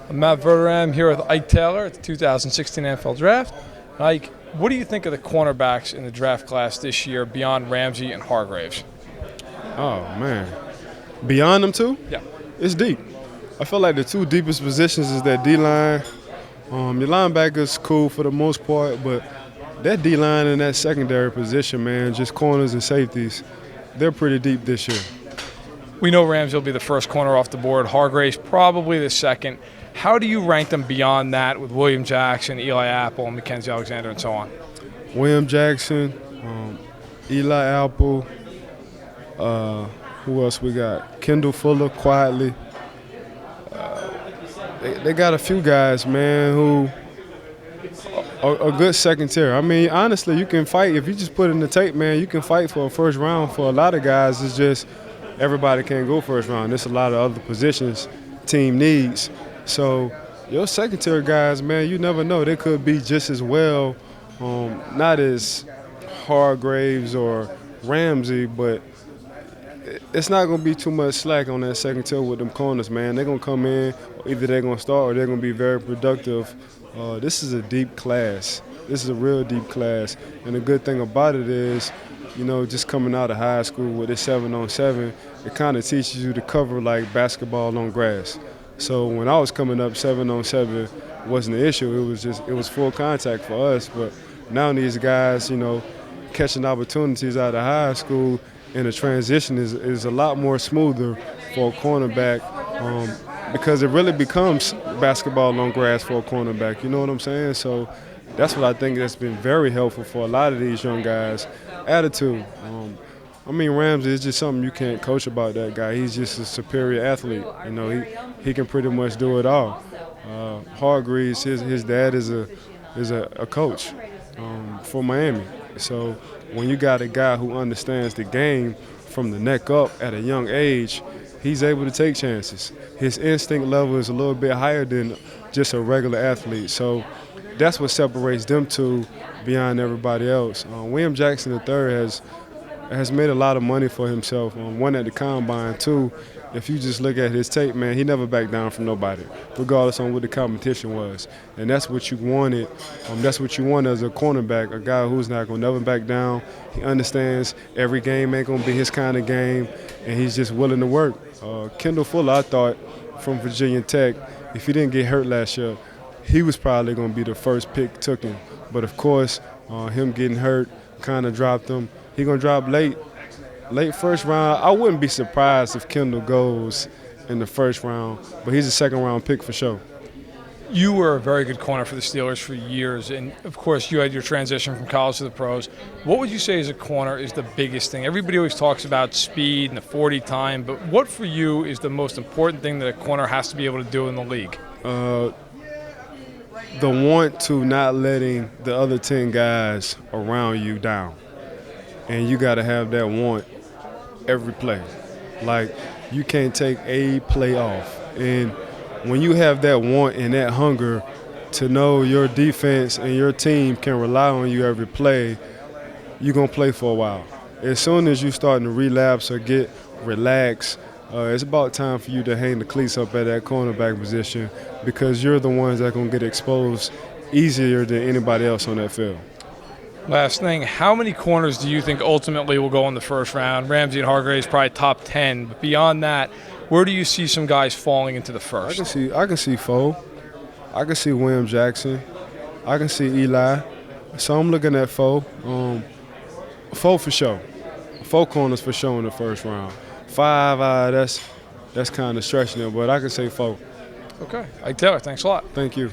I'm Matt Verderam here with Ike Taylor at the 2016 NFL Draft. Ike, what do you think of the cornerbacks in the draft class this year beyond Ramsey and Hargraves? Oh, man. Beyond them two? Yeah. It's deep. I feel like the two deepest positions is that D-line. Your linebacker's cool for the most part, but that D-line and that secondary position, man, just corners and safeties, they're pretty deep this year. We know Ramsey will be the first corner off the board. Hargraves probably the second. How do you rank them beyond that with William Jackson, Eli Apple, and Mackenzie Alexander, and so on? William Jackson, Eli Apple, who else we got? Kendall Fuller, quietly. They got a few guys, man, who are good second tier. I mean, honestly, you can fight. If you just put in the tape, man, you can fight for a first round. For a lot of guys, it's just everybody can't go first round. There's a lot of other positions team needs. So your second tier guys, man, you never know. They could be just as well, not as Hargraves or Ramsey, but it's not going to be too much slack on that second tier with them corners, man. They're going to come in, either they're going to start or they're going to be very productive. This is a deep class. This is a real deep class. And the good thing about it is, you know, just coming out of high school with this 7-on-7, it kind of teaches you to cover like basketball on grass. So when I was coming up, 7-on-7 wasn't an issue. It was full contact for us. But now these guys, you know, catching opportunities out of high school, and the transition is a lot more smoother for a cornerback because it really becomes basketball on grass for a cornerback. You know what I'm saying? So that's what I think that's been very helpful for a lot of these young guys. Attitude. I mean, Ramsey is just something you can't coach about that guy. He's just a superior athlete. You know, he can pretty much do it all. Hargreaves, his dad is a coach for Miami. So when you got a guy who understands the game from the neck up at a young age, he's able to take chances. His instinct level is a little bit higher than just a regular athlete. So that's what separates them two beyond everybody else. William Jackson III has made a lot of money for himself. One at the combine, two, if you just look at his tape, man, he never backed down from nobody, regardless on what the competition was. And that's what you wanted. That's what you want as a cornerback, a guy who's not going to never back down. He understands every game ain't going to be his kind of game, and he's just willing to work. Kendall Fuller, I thought, from Virginia Tech, if he didn't get hurt last year, he was probably going to be the first pick taken. But, of course, him getting hurt kind of dropped him. He's going to drop late first round. I wouldn't be surprised if Kendall goes in the first round, but he's a second-round pick for sure. You were a very good corner for the Steelers for years, and, of course, you had your transition from college to the pros. What would you say as a corner is the biggest thing? Everybody always talks about speed and the 40 time, but what for you is the most important thing that a corner has to be able to do in the league? The want to not letting the other 10 guys around you down. And you got to have that want every play. Like, you can't take a play off. And when you have that want and that hunger to know your defense and your team can rely on you every play, you're going to play for a while. As soon as you starting to relapse or get relaxed, it's about time for you to hang the cleats up at that cornerback position because you're the ones that are going to get exposed easier than anybody else on that field. Last thing, how many corners do you think ultimately will go in the first round? Ramsey and Hargraves probably top 10, but beyond that, where do you see some guys falling into the first? I can see Foe. I can see William Jackson. I can see Eli. So I'm looking at Foe. Foe for sure. Foe corners for sure in the first round. 5, that's kind of stretching it, but I can say Foe. Okay. Ike Taylor, thanks a lot. Thank you.